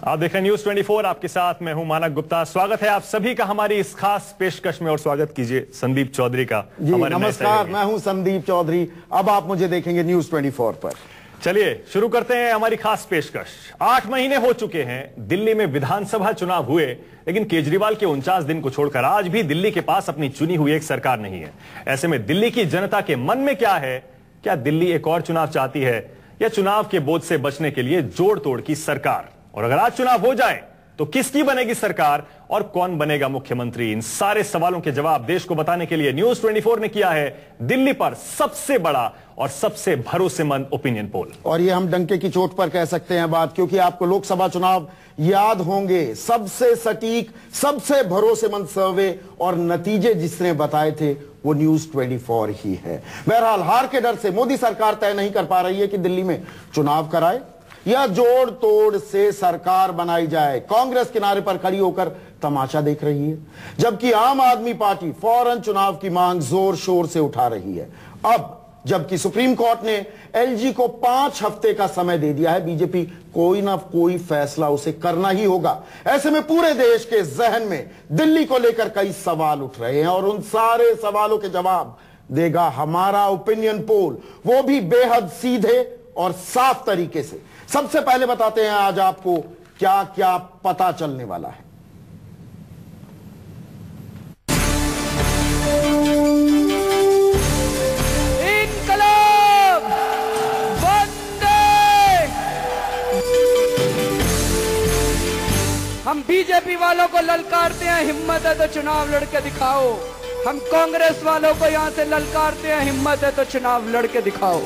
आप देख रहे हैं न्यूज 24, आपके साथ मैं हूं मानक गुप्ता। स्वागत है आप सभी का हमारी इस खास पेशकश में और स्वागत कीजिए संदीप चौधरी का। जी नमस्कार, मैं हूं संदीप चौधरी। अब आप मुझे देखेंगे न्यूज 24 पर। चलिए शुरू करते हैं हमारी खास पेशकश। 8 महीने हो चुके हैं दिल्ली में विधानसभा चुनाव हुए, लेकिन केजरीवाल के 49 दिन को छोड़कर आज भी दिल्ली के पास अपनी चुनी हुई एक सरकार नहीं है। ऐसे में दिल्ली की जनता के मन में क्या है? क्या दिल्ली एक और चुनाव चाहती है या चुनाव के बोझ से बचने के लिए जोड़ तोड़ की सरकार? और अगर आज चुनाव हो जाए तो किसकी बनेगी सरकार और कौन बनेगा मुख्यमंत्री? इन सारे सवालों के जवाब देश को बताने के लिए न्यूज 24 ने किया है दिल्ली पर सबसे बड़ा और सबसे भरोसेमंद ओपिनियन पोल। और ये हम डंके की चोट पर कह सकते हैं बात, क्योंकि आपको लोकसभा चुनाव याद होंगे। सबसे सटीक, सबसे भरोसेमंद सर्वे और नतीजे जिसने बताए थे वो न्यूज 24 ही है। बहरहाल हार के डर से मोदी सरकार तय नहीं कर पा रही है कि दिल्ली में चुनाव कराए या जोड़ तोड़ से सरकार बनाई जाए। कांग्रेस किनारे पर खड़ी होकर तमाशा देख रही है, जबकि आम आदमी पार्टी फौरन चुनाव की मांग जोर शोर से उठा रही है। अब जबकि सुप्रीम कोर्ट ने एलजी को 5 हफ्ते का समय दे दिया है, बीजेपी कोई ना कोई फैसला उसे करना ही होगा। ऐसे में पूरे देश के जहन में दिल्ली को लेकर कई सवाल उठ रहे हैं और उन सारे सवालों के जवाब देगा हमारा ओपिनियन पोल, वो भी बेहद सीधे और साफ तरीके से। सबसे पहले बताते हैं आज आपको क्या क्या पता चलने वाला है। इनकलाब वंदे। हम बीजेपी वालों को ललकारते हैं, हिम्मत है तो चुनाव लड़के दिखाओ। हम कांग्रेस वालों को यहां से ललकारते हैं, हिम्मत है तो चुनाव लड़के दिखाओ।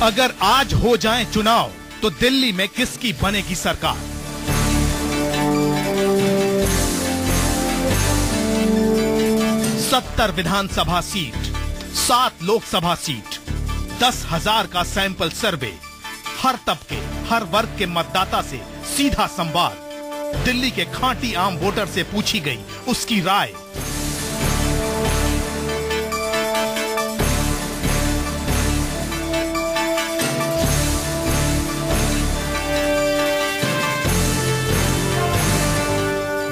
अगर आज हो जाए चुनाव तो दिल्ली में किसकी बनेगी सरकार? सत्तर विधानसभा सीट, 7 लोकसभा सीट, 10,000 का सैंपल सर्वे, हर तबके हर वर्ग के मतदाता से सीधा संवाद, दिल्ली के खांटी आम वोटर से पूछी गई उसकी राय।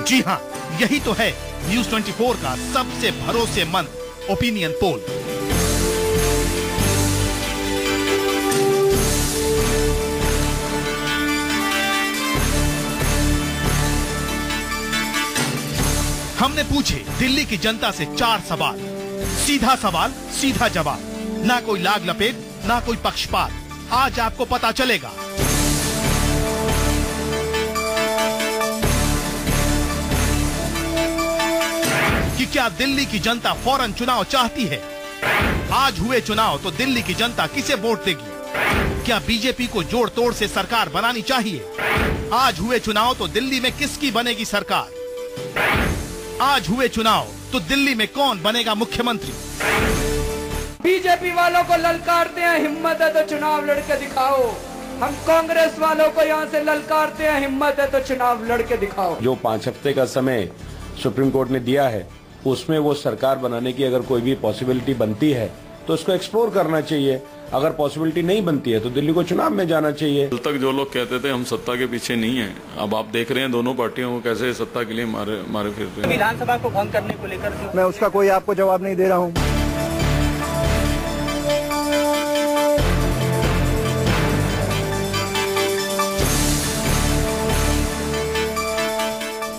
जी हां, यही तो है न्यूज 24 का सबसे भरोसेमंद ओपिनियन पोल। हमने पूछे दिल्ली की जनता से 4 सवाल, सीधा सवाल सीधा जवाब, ना कोई लाग लपेट ना कोई पक्षपात। आज आपको पता चलेगा कि क्या दिल्ली की जनता फौरन चुनाव चाहती है। आज हुए चुनाव तो दिल्ली की जनता किसे वोट देगी? क्या बीजेपी को जोड़ तोड़ से सरकार बनानी चाहिए? आज हुए चुनाव तो दिल्ली में किसकी बनेगी सरकार? आज हुए चुनाव तो दिल्ली में कौन बनेगा मुख्यमंत्री? बीजेपी वालों को ललकारते हैं, हिम्मत है तो चुनाव लड़के दिखाओ। हम कांग्रेस वालों को यहां से ललकारते हैं, हिम्मत है तो चुनाव लड़के दिखाओ। जो 5 हफ्ते का समय सुप्रीम कोर्ट ने दिया है, उसमें वो सरकार बनाने की अगर कोई भी पॉसिबिलिटी बनती है तो उसको एक्सप्लोर करना चाहिए। अगर पॉसिबिलिटी नहीं बनती है तो दिल्ली को चुनाव में जाना चाहिए। कल तक जो लोग कहते थे हम सत्ता के पीछे नहीं हैं, अब आप देख रहे हैं दोनों पार्टियों को कैसे सत्ता के लिए मारे फिर रहे हैं। विधानसभा को भंग करने को लेकर मैं उसका कोई आपको जवाब नहीं दे रहा हूं।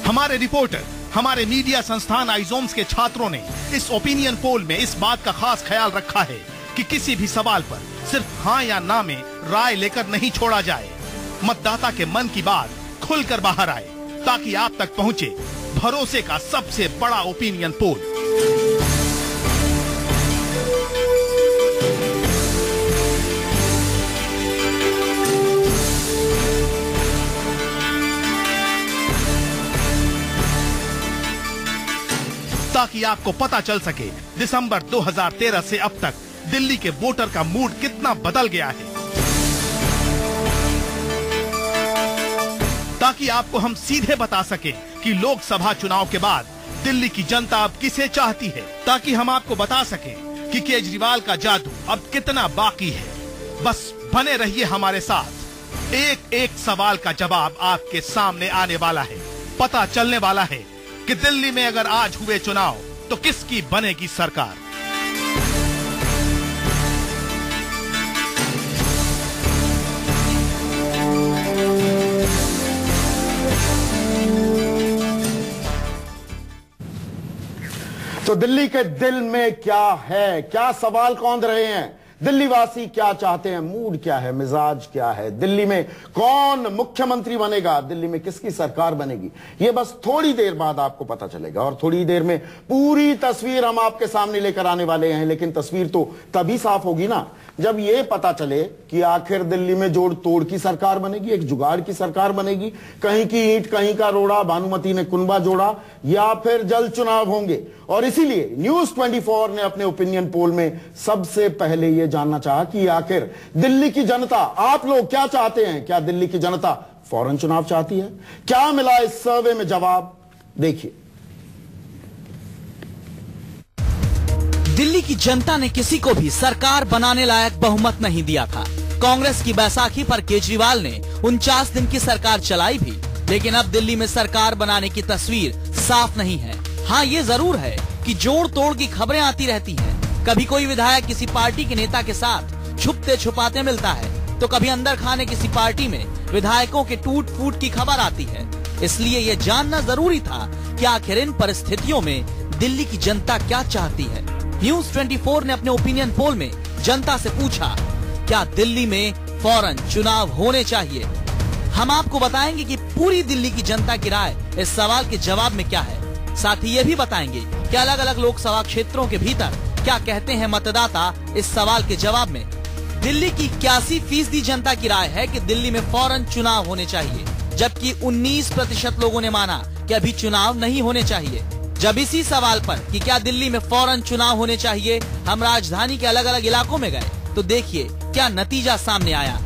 हमारे रिपोर्टर, हमारे मीडिया संस्थान आइजोम्स के छात्रों ने इस ओपिनियन पोल में इस बात का खास ख्याल रखा है कि किसी भी सवाल पर सिर्फ हाँ या ना में राय लेकर नहीं छोड़ा जाए। मतदाता के मन की बात खुलकर बाहर आए ताकि आप तक पहुंचे भरोसे का सबसे बड़ा ओपिनियन पोल। ताकि आपको पता चल सके दिसंबर 2013 से अब तक दिल्ली के वोटर का मूड कितना बदल गया है, ताकि आपको हम सीधे बता सके कि लोकसभा चुनाव के बाद दिल्ली की जनता अब किसे चाहती है, ताकि हम आपको बता सकें कि केजरीवाल का जादू अब कितना बाकी है। बस बने रहिए हमारे साथ। एक एक सवाल का जवाब आपके सामने आने वाला है। पता चलने वाला है कि दिल्ली में अगर आज हुए चुनाव तो किसकी बनेगी सरकार। तो दिल्ली के दिल में क्या है, क्या सवाल कौंध रहे हैं, दिल्ली वासी क्या चाहते हैं, मूड क्या है, मिजाज क्या है, दिल्ली में कौन मुख्यमंत्री बनेगा, दिल्ली में किसकी सरकार बनेगी, ये बस थोड़ी देर बाद आपको पता चलेगा। और थोड़ी देर में पूरी तस्वीर हम आपके सामने लेकर आने वाले हैं। लेकिन तस्वीर तो तभी साफ होगी ना जब ये पता चले कि आखिर दिल्ली में जोड़ तोड़ की सरकार बनेगी, एक जुगाड़ की सरकार बनेगी, कहीं की ईंट कहीं का रोड़ा, भानुमति ने कुनबा जोड़ा, या फिर जल्द चुनाव होंगे। और इसीलिए न्यूज 24 ने अपने ओपिनियन पोल में सबसे पहले यह जानना चाहा कि आखिर दिल्ली की जनता, आप लोग क्या चाहते हैं। क्या दिल्ली की जनता फौरन चुनाव चाहती है? क्या मिला इस सर्वे में जवाब, देखिए। दिल्ली की जनता ने किसी को भी सरकार बनाने लायक बहुमत नहीं दिया था। कांग्रेस की बैसाखी पर केजरीवाल ने 49 दिन की सरकार चलाई भी, लेकिन अब दिल्ली में सरकार बनाने की तस्वीर साफ नहीं है। हाँ, ये जरूर है कि जोड़ तोड़ की खबरें आती रहती हैं। कभी कोई विधायक किसी पार्टी के नेता के साथ छुपते छुपाते मिलता है, तो कभी अंदर खाने किसी पार्टी में विधायकों के टूट फूट की खबर आती है। इसलिए ये जानना जरूरी था कि आखिर इन परिस्थितियों में दिल्ली की जनता क्या चाहती है। न्यूज 24 ने अपने ओपिनियन पोल में जनता से पूछा, क्या दिल्ली में फौरन चुनाव होने चाहिए। हम आपको बताएंगे कि पूरी दिल्ली की जनता की राय इस सवाल के जवाब में क्या है। साथ ही ये भी बताएंगे कि अलग अलग लोकसभा क्षेत्रों के भीतर क्या कहते हैं मतदाता इस सवाल के जवाब में। दिल्ली की 81% जनता की राय है कि दिल्ली में फौरन चुनाव होने चाहिए, जबकि 19% लोगों ने माना कि अभी चुनाव नहीं होने चाहिए। जब इसी सवाल पर कि क्या दिल्ली में फौरन चुनाव होने चाहिए हम राजधानी के अलग अलग इलाकों में गए, तो देखिए क्या नतीजा सामने आया।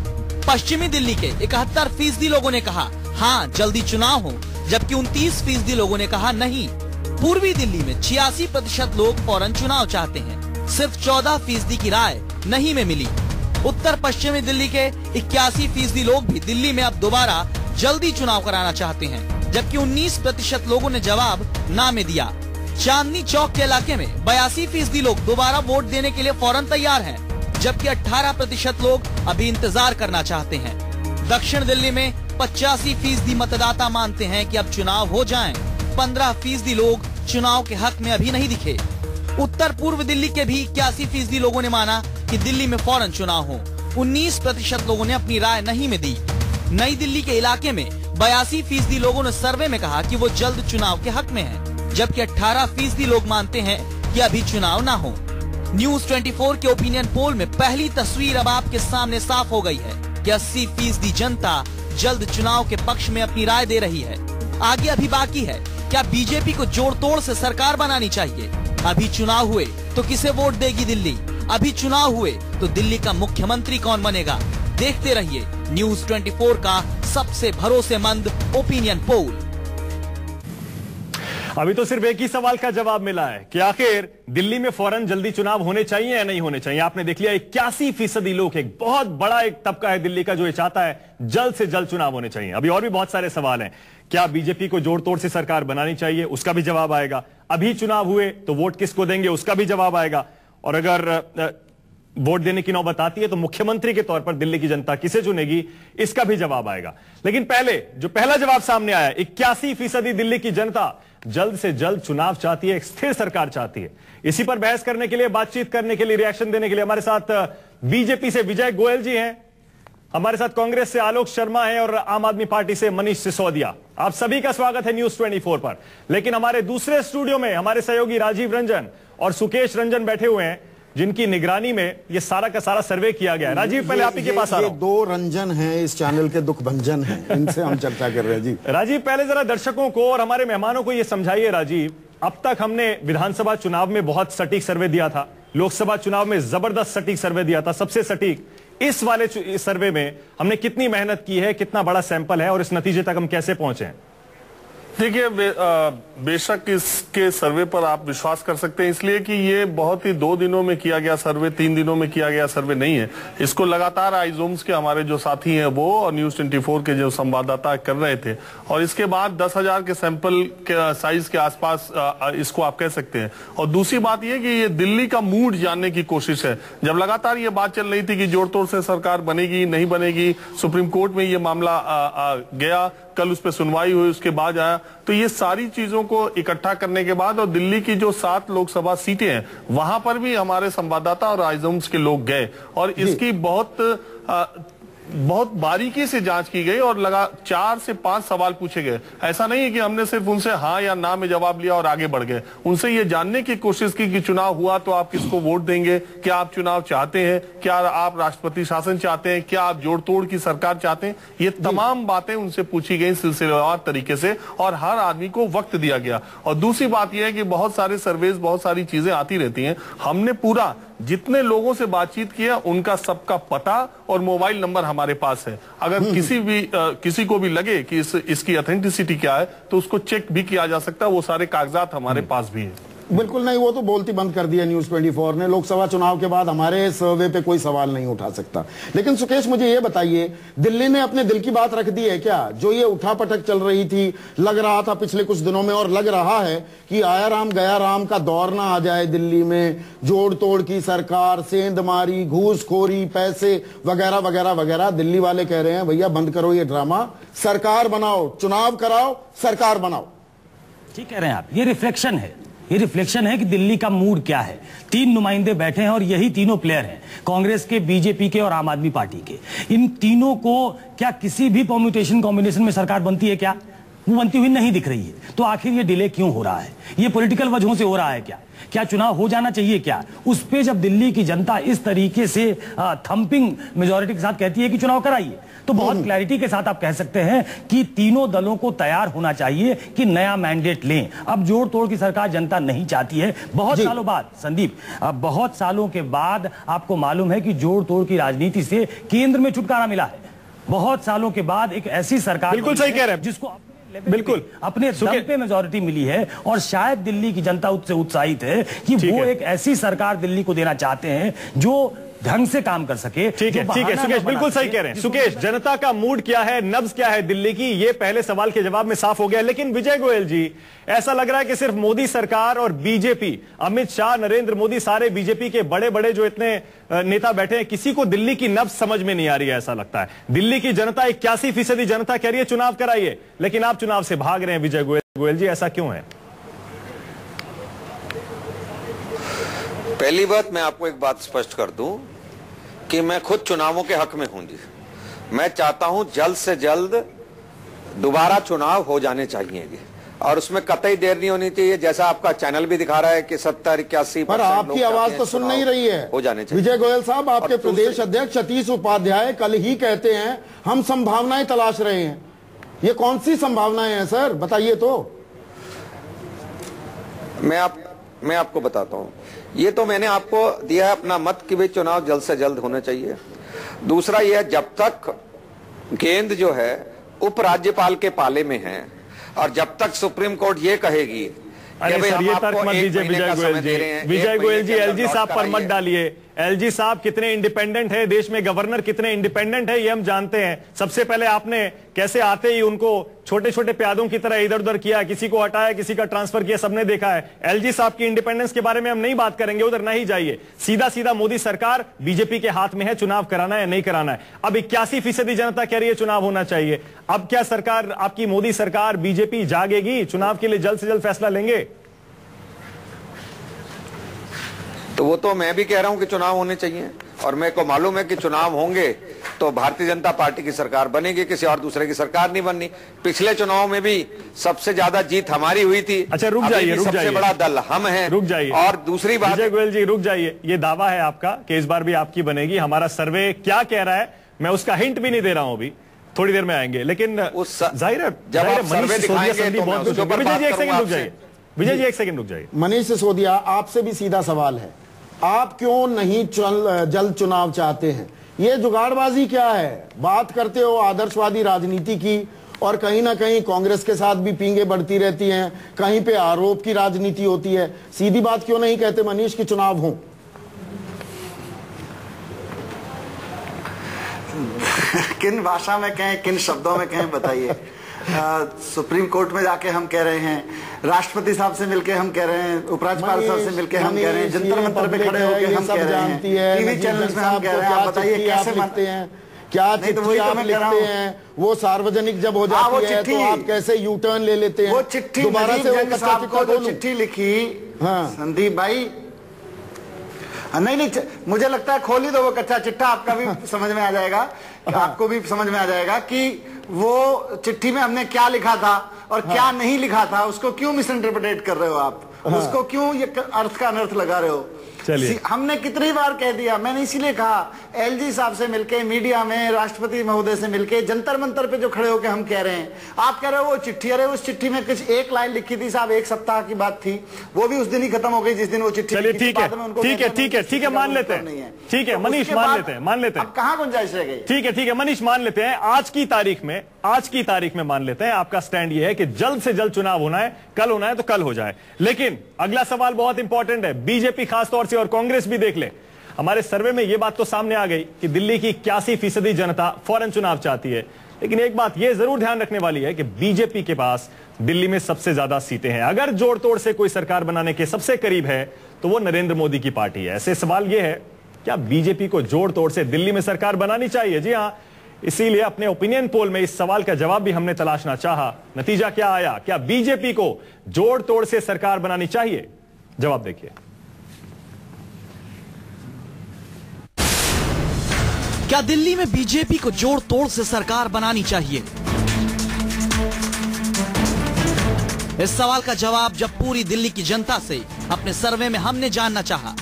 पश्चिमी दिल्ली के 71% लोगों ने कहा हाँ जल्दी चुनाव हो, जबकि 29% लोगों ने कहा नहीं। पूर्वी दिल्ली में 86% लोग फौरन चुनाव चाहते हैं, सिर्फ 14% की राय नहीं में मिली। उत्तर पश्चिमी दिल्ली के 81% लोग भी दिल्ली में अब दोबारा जल्दी चुनाव कराना चाहते हैं, जबकि 19% लोगों ने जवाब ना में दिया। चांदनी चौक के इलाके में 82% लोग दोबारा वोट देने के लिए फौरन तैयार हैं, जबकि 18% लोग अभी इंतजार करना चाहते हैं। दक्षिण दिल्ली में 85% मतदाता मानते हैं कि अब चुनाव हो जाएं। 15% लोग चुनाव के हक में अभी नहीं दिखे। उत्तर पूर्व दिल्ली के भी 81% लोगों ने माना कि दिल्ली में फौरन चुनाव हो। 19% लोगों ने अपनी राय नहीं में दी। नई दिल्ली के इलाके में 82% लोगों ने सर्वे में कहा कि वो जल्द चुनाव के हक में हैं, जबकि 18% लोग मानते हैं कि अभी चुनाव ना हो। न्यूज 24 के ओपिनियन पोल में पहली तस्वीर अब आपके सामने साफ हो गई है कि 80% जनता जल्द चुनाव के पक्ष में अपनी राय दे रही है। आगे अभी बाकी है, क्या बीजेपी को जोड़ तोड़ से सरकार बनानी चाहिए। अभी चुनाव हुए तो किसे वोट देगी दिल्ली। अभी चुनाव हुए तो दिल्ली का मुख्यमंत्री कौन बनेगा। देखते रहिए न्यूज 24 का सबसे भरोसेमंद ओपिनियन पोल। अभी तो सिर्फ एक ही सवाल का जवाब मिला है कि आखिर दिल्ली में फौरन जल्दी चुनाव होने चाहिए या नहीं होने चाहिए। आपने देख लिया 81% लोग, एक बहुत बड़ा एक तबका है दिल्ली का जो ये चाहता है जल्द से जल्द चुनाव होने चाहिए। अभी और भी बहुत सारे सवाल हैं। क्या बीजेपी को जोड़ तोड़ से सरकार बनानी चाहिए, उसका भी जवाब आएगा। अभी चुनाव हुए तो वोट किसको देंगे, उसका भी जवाब आएगा। और अगर वोट देने की नौबत आती है तो मुख्यमंत्री के तौर पर दिल्ली की जनता किसे चुनेगी, इसका भी जवाब आएगा। लेकिन पहले जो पहला जवाब सामने आया, 81% दिल्ली की जनता जल्द से जल्द चुनाव चाहती है, एक स्थिर सरकार चाहती है। इसी पर बहस करने के लिए, बातचीत करने के लिए, रिएक्शन देने के लिए हमारे साथ बीजेपी से विजय गोयल जी हैं, हमारे साथ कांग्रेस से आलोक शर्मा हैं और आम आदमी पार्टी से मनीष सिसोदिया। आप सभी का स्वागत है न्यूज 24 पर। लेकिन हमारे दूसरे स्टूडियो में हमारे सहयोगी राजीव रंजन और सुकेश रंजन बैठे हुए हैं, जिनकी निगरानी में ये सारा का सारा सर्वे किया गया है। राजीव, पहले आप ही के पास आ रहा हूं। 2 रंजन हैं इस चैनल के, दुख भंजन हैं, इनसे हम चर्चा कर रहे हैं जी। राजीव, पहले जरा दर्शकों को और हमारे मेहमानों को ये समझाइए। राजीव, अब तक हमने विधानसभा चुनाव में बहुत सटीक सर्वे दिया था, लोकसभा चुनाव में जबरदस्त सटीक सर्वे दिया था, सबसे सटीक। इस वाले सर्वे में हमने कितनी मेहनत की है, कितना बड़ा सैंपल है और इस नतीजे तक हम कैसे पहुंचे हैं? देखिए, बेशक इसके सर्वे पर आप विश्वास कर सकते हैं, इसलिए कि ये बहुत ही 2 दिनों में किया गया सर्वे, 3 दिनों में किया गया सर्वे नहीं है। इसको लगातार आइजोम्स के हमारे जो साथी हैं वो और न्यूज 24 के जो संवाददाता कर रहे थे, और इसके बाद 10,000 के सैंपल के साइज के आसपास इसको आप कह सकते हैं। और दूसरी बात यह कि ये दिल्ली का मूड जानने की कोशिश है। जब लगातार ये बात चल रही थी कि जोड़ तोड़ से सरकार बनेगी नहीं बनेगी, सुप्रीम कोर्ट में ये मामला गया, कल उस पर सुनवाई हुई, उसके बाद आया, तो ये सारी चीजों को इकट्ठा करने के बाद और दिल्ली की जो 7 लोकसभा सीटें हैं वहां पर भी हमारे संवाददाता और आइजोम्स के लोग गए और इसकी बहुत बारीकी से जांच की गई और 4 से 5 सवाल पूछे गए। ऐसा नहीं है कि हमने सिर्फ उनसे हाँ या ना में जवाब लिया और आगे बढ़ गए। उनसे ये जानने की कोशिश की कि चुनाव हुआ तो आप किसको वोट देंगे, क्या आप चुनाव चाहते हैं, क्या आप राष्ट्रपति शासन चाहते हैं, क्या आप जोड़ तोड़ की सरकार चाहते हैं, ये तमाम बातें उनसे पूछी गई सिलसिलेवार तरीके से और हर आदमी को वक्त दिया गया। और दूसरी बात यह है कि बहुत सारे सर्वेज, बहुत सारी चीजें आती रहती हैं, हमने पूरा जितने लोगों से बातचीत किया उनका सबका पता और मोबाइल नंबर हमारे पास है। अगर किसी को भी लगे कि इसकी ऑथेंटिसिटी क्या है तो उसको चेक भी किया जा सकता है, वो सारे कागजात हमारे पास भी है। बिल्कुल नहीं, वो तो बोलती बंद कर दिया न्यूज 24 ने। लोकसभा चुनाव के बाद हमारे सर्वे पे कोई सवाल नहीं उठा सकता। लेकिन सुकेश, मुझे ये बताइए, दिल्ली ने अपने दिल की बात रख दी है क्या? जो ये उठापटक चल रही थी, लग रहा था पिछले कुछ दिनों में और लग रहा है कि आया राम गया राम का दौर ना आ जाए दिल्ली में, जोड़ तोड़ की सरकार, सेंधमारी, घूसखोरी, पैसे वगैरह वगैरह वगैरह। दिल्ली वाले कह रहे हैं भैया बंद करो ये ड्रामा, सरकार बनाओ, चुनाव कराओ, सरकार बनाओ। ठीक कह रहे हैं आप। ये रिफ्लेक्शन है, ये रिफ्लेक्शन है कि दिल्ली का मूड क्या है। 3 नुमाइंदे बैठे हैं और यही तीनों प्लेयर हैं, कांग्रेस के, बीजेपी के और आम आदमी पार्टी के। इन तीनों को क्या किसी भी परम्यूटेशन कॉम्बिनेशन में सरकार बनती है क्या? वो बनती हुई नहीं दिख रही है। तो आखिर ये डिले क्यों हो रहा है? ये पॉलिटिकल वजहों से हो रहा है क्या? क्या चुनाव हो जाना चाहिए क्या? उस पे जब दिल्ली की जनता इस तरीके से थंपिंग मेजॉरिटी के साथ कहती है कि चुनाव कराइए, तो बहुत क्लैरिटी के साथ आप कह सकते हैं कि तीनों दलों को तैयार होना चाहिए कि नया मैंडेट लें। अब जोड़ तोड़ की सरकार जनता नहीं चाहती है। बहुत सालों बाद, संदीप, बहुत सालों के बाद आपको मालूम है कि जोड़ तोड़ की राजनीति से केंद्र में छुटकारा मिला है। बहुत सालों के बाद एक ऐसी सरकार, बिल्कुल सही कह रहे हैं, जिसको बिल्कुल अपने दम पे मेजॉरिटी मिली है और शायद दिल्ली की जनता उससे उत्साहित है कि वो एक ऐसी सरकार दिल्ली को देना चाहते हैं जो ढंग से काम कर सके। ठीक है सुकेश, बिल्कुल सही कह रहे हैं सुकेश। जनता का मूड क्या है, नब्ज क्या है दिल्ली की, ये पहले सवाल के जवाब में साफ हो गया। लेकिन विजय गोयल जी, ऐसा लग रहा है कि सिर्फ मोदी सरकार और बीजेपी, अमित शाह, नरेंद्र मोदी, सारे बीजेपी के बड़े बड़े जो इतने नेता बैठे हैं, किसी को दिल्ली की नब्ज समझ में नहीं आ रही है। ऐसा लगता है दिल्ली की जनता 81% जनता कह रही है चुनाव कराइए, लेकिन आप चुनाव से भाग रहे हैं। विजय गोयल जी, ऐसा क्यों है? पहली बात, मैं आपको एक बात स्पष्ट कर दूं कि मैं खुद चुनावों के हक में हूं जी। मैं चाहता हूं जल्द से जल्द दोबारा चुनाव हो जाने चाहिए जी, और उसमें कतई देर नहीं होनी चाहिए। जैसा आपका चैनल भी दिखा रहा है कि 70-81%, पर आपकी आवाज तो सुन नहीं रही है। हो जाने चाहिए। विजय गोयल साहब, आपके प्रदेश अध्यक्ष सतीश उपाध्याय कल ही कहते हैं हम संभावनाएं तलाश रहे हैं। ये कौन सी संभावनाएं हैं सर, बताइए तो। मैं आपको बताता हूं। ये तो मैंने आपको दिया है अपना मत कि भाई चुनाव जल्द से जल्द होना चाहिए। दूसरा यह, जब तक गेंद जो है उपराज्यपाल के पाले में है और जब तक सुप्रीम कोर्ट ये कहेगी, अरे सर ये तर्क मत दीजिए विजय गोयल जी। विजय गोयल जी, एलजी साहब पर मत डालिए। एलजी साहब कितने इंडिपेंडेंट है, देश में गवर्नर कितने इंडिपेंडेंट है, ये हम जानते हैं। सबसे पहले आपने कैसे आते ही उनको छोटे छोटे प्यादों की तरह इधर उधर किया, किसी को हटाया, किसी का ट्रांसफर किया, सबने देखा है। एलजी साहब की इंडिपेंडेंस के बारे में हम नहीं बात करेंगे, उधर नहीं जाइए। सीधा सीधा मोदी सरकार बीजेपी के हाथ में है, चुनाव कराना है नहीं कराना है। अब 81% जनता कह रही है चुनाव होना चाहिए। अब क्या सरकार, आपकी मोदी सरकार, बीजेपी जागेगी, चुनाव के लिए जल्द से जल्द फैसला लेंगे? तो वो तो मैं भी कह रहा हूं कि चुनाव होने चाहिए, और मेरे को मालूम है कि चुनाव होंगे तो भारतीय जनता पार्टी की सरकार बनेगी, किसी और दूसरे की सरकार नहीं बननी। पिछले चुनाव में भी सबसे ज्यादा जीत हमारी हुई थी। अच्छा रुक जाइए, सबसे बड़ा दल हम हैं। रुक जाइए। और दूसरी बात, विजय गोयल जी रुक जाइए। ये दावा है आपका कि इस बार भी आपकी बनेगी। हमारा सर्वे क्या कह रहा है मैं उसका हिंट भी नहीं दे रहा हूं, अभी थोड़ी देर में आएंगे। लेकिन जाहिर है सर्वे दिखाएंगे तो मैं उसके ऊपर विजय जी एक सेकंड रुक जाइए। विजय जी एक सेकंड रुक जाइए। मनीष सिसोदिया, आपसे भी सीधा सवाल है, आप क्यों नहीं जल्द चुनाव चाहते हैं? ये जुगाड़बाजी क्या है? बात करते हो आदर्शवादी राजनीति की और कहीं ना कहीं कांग्रेस के साथ भी पींगे बढ़ती रहती हैं, कहीं पे आरोप की राजनीति होती है। सीधी बात क्यों नहीं कहते मनीष कि चुनाव हो? किन भाषा में कहें, किन शब्दों में कहें, बताइए। सुप्रीम कोर्ट में जाके हम कह रहे हैं, राष्ट्रपति साहब से मिलके हम कह रहे हैं, उपराज्यपाल साहब से मिलके हम कह रहे हैं, जंतर मंतर पे खड़े होकर हम कह रहे हैं, टीवी चैनल्स में हम कह रहे हैं। आप बताइए कैसे लिखते हैं, क्या चिट्ठी आप लिखते हैं? वो सार्वजनिक जब हो जाती है तो आप कैसे यू टर्न ले लेते हैं? वो चिट्ठी दोबारा से वो साहब को जो चिट्ठी लिखी, हाँ संदीप भाई, नहीं, मुझे लगता है खोल ही दो वो कच्चा चिट्ठा, आपका भी समझ में आ जाएगा, आपको भी समझ में आ जाएगा कि वो चिट्ठी में हमने क्या लिखा था और क्या नहीं लिखा था। उसको क्यों मिस इंटरप्रेट कर रहे हो आप? उसको क्यों ये अर्थ का अनर्थ लगा रहे हो? हमने कितनी बार कह दिया, मैंने इसीलिए कहा एलजी साहब से मिलके, मीडिया में राष्ट्रपति महोदय से मिलके, जंतर मंतर पे जो खड़े होके हम कह रहे हैं, आप कह रहे हो वो चिट्ठी, अरे उस चिट्ठी में कुछ एक लाइन लिखी थी साहब, एक सप्ताह की बात थी, वो भी उस दिन ही खत्म हो गई जिस दिन वो चिट्ठी। चलिए ठीक है, ठीक है, मान लेते हैं, ठीक है मनीष, मान लेते हैं, कहाँ गुंजाइश रह गई? ठीक है मनीष, मान लेते हैं। आज की तारीख में मान लेते हैं आपका स्टैंड ये है कि जल्द से जल्द चुनाव होना है, कल होना है तो कल हो जाए। लेकिन अगला सवाल बहुत इंपॉर्टेंट है, बीजेपी खासतौर से और कांग्रेस भी देख ले। हमारे सर्वे में यह बात तो सामने आ गई कि दिल्ली की 81% जनता फौरन चुनाव चाहती है, लेकिन एक बात यह जरूर ध्यान रखने वाली है कि बीजेपी के पास दिल्ली में सबसे ज्यादा सीटें हैं। अगर जोड़ तोड़ से कोई सरकार बनाने के सबसे करीब है तो वो नरेंद्र मोदी की पार्टी है। ऐसे सवाल यह है, क्या बीजेपी को जोड़ तोड़ से दिल्ली में सरकार बनानी चाहिए? जी हां, इसीलिए अपने ओपिनियन पोल में इस सवाल का जवाब भी हमने तलाशना चाहा। नतीजा क्या आया? क्या बीजेपी को जोड़ तोड़ से सरकार बनानी चाहिए? जवाब देखिए। क्या दिल्ली में बीजेपी को जोड़ तोड़ से सरकार बनानी चाहिए? इस सवाल का जवाब जब पूरी दिल्ली की जनता से अपने सर्वे में हमने जानना चाहा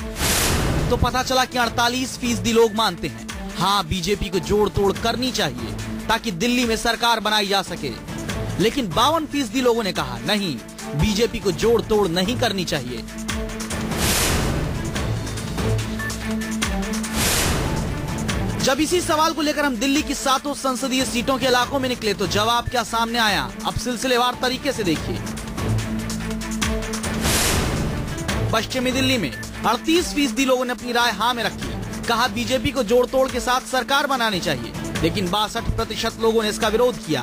तो पता चला कि 48% लोग मानते हैं हाँ बीजेपी को जोड़ तोड़ करनी चाहिए ताकि दिल्ली में सरकार बनाई जा सके। लेकिन 52% लोगों ने कहा नहीं, बीजेपी को जोड़ तोड़ नहीं करनी चाहिए। जब इसी सवाल को लेकर हम दिल्ली की 7 संसदीय सीटों के इलाकों में निकले तो जवाब क्या सामने आया, अब सिलसिलेवार तरीके से देखिए। पश्चिमी दिल्ली में 38% लोगों ने अपनी राय हाँ में रखी, कहा बीजेपी को जोड़ तोड़ के साथ सरकार बनानी चाहिए, लेकिन 62% लोगों ने इसका विरोध किया।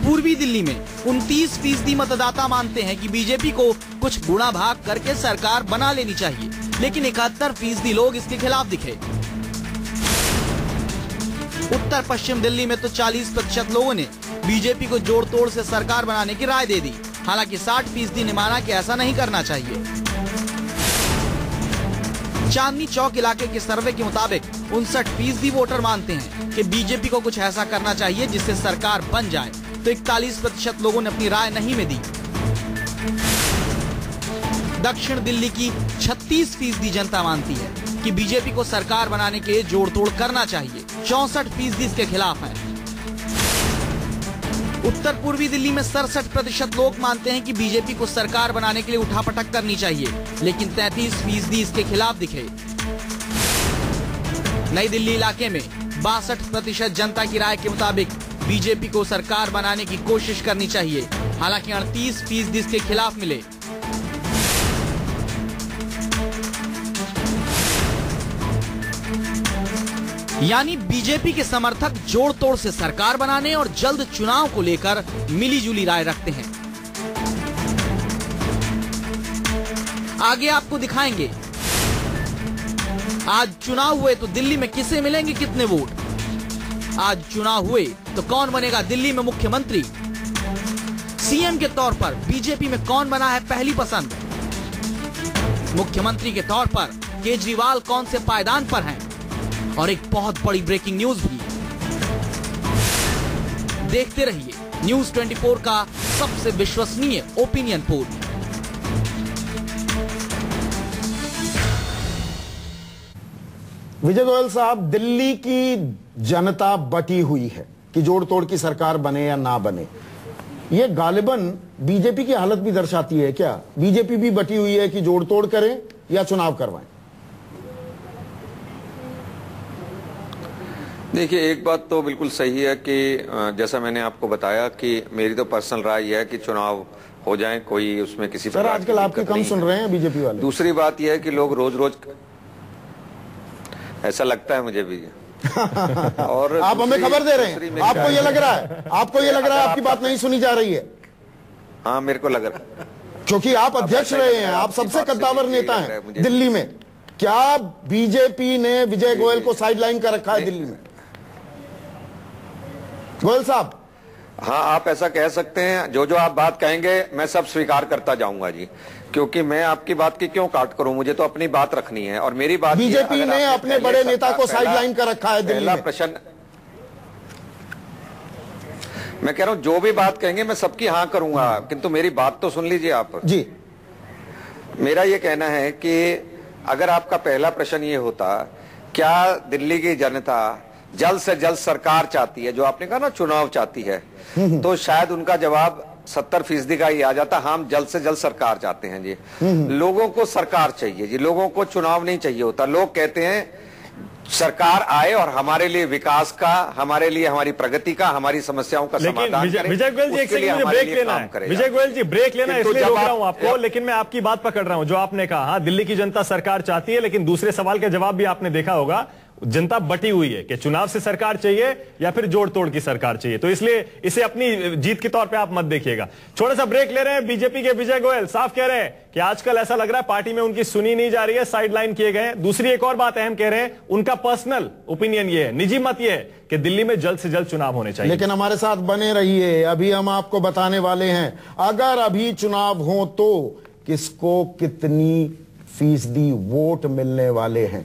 पूर्वी दिल्ली में 29% मतदाता मानते हैं कि बीजेपी को कुछ गुणा भाग करके सरकार बना लेनी चाहिए, लेकिन 71% लोग इसके खिलाफ दिखे। उत्तर पश्चिम दिल्ली में तो 40% लोगों ने बीजेपी को जोड़ तोड़ से सरकार बनाने की राय दे दी। हालांकि 60% ने माना कि ऐसा नहीं करना चाहिए। चांदनी चौक इलाके के सर्वे के मुताबिक 59% वोटर मानते हैं कि बीजेपी को कुछ ऐसा करना चाहिए जिससे सरकार बन जाए, तो 41% लोगों ने अपनी राय नहीं में दी। दक्षिण दिल्ली की 36% जनता मानती है कि बीजेपी को सरकार बनाने के लिए जोड़ तोड़ करना चाहिए, 64% इसके खिलाफ है। उत्तर पूर्वी दिल्ली में 67% लोग मानते हैं कि बीजेपी को सरकार बनाने के लिए उठापटक करनी चाहिए, लेकिन 33% इसके खिलाफ दिखे। नई दिल्ली इलाके में 62% जनता की राय के मुताबिक बीजेपी को सरकार बनाने की कोशिश करनी चाहिए, हालांकि 38% इसके खिलाफ मिले। यानी बीजेपी के समर्थक जोड़ तोड़ से सरकार बनाने और जल्द चुनाव को लेकर मिलीजुली राय रखते हैं। आगे आपको दिखाएंगे आज चुनाव हुए तो दिल्ली में किसे मिलेंगे कितने वोट, आज चुनाव हुए तो कौन बनेगा दिल्ली में मुख्यमंत्री, सीएम के तौर पर बीजेपी में कौन बना है पहली पसंद, मुख्यमंत्री के तौर पर केजरीवाल कौन से पायदान पर हैं, और एक बहुत बड़ी ब्रेकिंग न्यूज भी। देखते रहिए न्यूज 24 का सबसे विश्वसनीय ओपिनियन पोल। विजय गोयल साहब, दिल्ली की जनता बटी हुई है कि जोड़ तोड़ की सरकार बने या ना बने। ये गालिबन बीजेपी की हालत भी दर्शाती है क्या? बीजेपी भी बटी हुई है कि जोड़ तोड़ करें या चुनाव करवाएं। देखिए, एक बात तो बिल्कुल सही है कि जैसा मैंने आपको बताया कि मेरी तो पर्सनल राय यह है कि चुनाव हो जाए, कोई उसमें किसी सर आजकल आपके कम सुन रहे हैं बीजेपी वाले। दूसरी बात यह है कि लोग रोज रोज, ऐसा लगता है मुझे भी और आप हमें खबर दे रहे हैं, आपको ये लग रहा है, आपको ये लग रहा है आपकी बात नहीं सुनी जा रही है? हाँ, मेरे को लग रहा है, क्योंकि आप अध्यक्ष रहे हैं, आप सबसे कद्दावर नेता हैं दिल्ली में। क्या बीजेपी ने विजय गोयल को साइडलाइन कर रखा है दिल्ली में? गोयल साहब। हाँ, आप ऐसा कह सकते हैं, जो आप बात कहेंगे मैं सब स्वीकार करता जाऊंगा जी, क्योंकि मैं आपकी बात की क्यों काट करूं, मुझे तो अपनी बात रखनी है। और मेरी बात, बीजेपी ने अपने बड़े नेता को साइडलाइन कर रखा है दिल्ली में। प्रश्न मैं कह रहा हूं, जो भी बात कहेंगे मैं सबकी हाँ करूंगा, किंतु मेरी बात तो सुन लीजिए आप जी। मेरा ये कहना है कि अगर आपका पहला प्रश्न ये होता, क्या दिल्ली की जनता जल्द से जल्द सरकार चाहती है, जो आपने कहा ना चुनाव चाहती है, तो शायद उनका जवाब 70% का ही आ जाता, हम जल्द से जल्द सरकार चाहते हैं जी। लोगों को सरकार चाहिए जी, लोगों को चुनाव नहीं चाहिए होता। लोग कहते हैं सरकार आए और हमारे लिए विकास का, हमारे लिए हमारी प्रगति का, हमारी समस्याओं का समाधान करे। विजय गोयल जी, एक सेकंड मुझे ब्रेक लेना है। विजय गोयल जी, ब्रेक लेना है, इसलिए रोक रहा हूं आपको, लेकिन मैं आपकी बात पकड़ रहा हूं। जो आपने कहा, हाँ, दिल्ली की जनता सरकार चाहती है, लेकिन दूसरे सवाल का जवाब भी आपने देखा होगा, जनता बटी हुई है कि चुनाव से सरकार चाहिए या फिर जोड़ तोड़ की सरकार चाहिए। तो इसलिए इसे अपनी जीत के तौर पे आप मत देखिएगा। छोटा सा ब्रेक ले रहे हैं। बीजेपी के विजय गोयल साफ कह रहे हैं कि आजकल ऐसा लग रहा है पार्टी में उनकी सुनी नहीं जा रही है, साइडलाइन किए गए। दूसरी एक और बात अहम कह रहे हैं, उनका पर्सनल ओपिनियन ये है, निजी मत ये है कि दिल्ली में जल्द से जल्द चुनाव होने चाहिए। लेकिन हमारे साथ बने रहिए, अभी हम आपको बताने वाले हैं अगर अभी चुनाव हो तो किसको कितनी फीसदी वोट मिलने वाले हैं।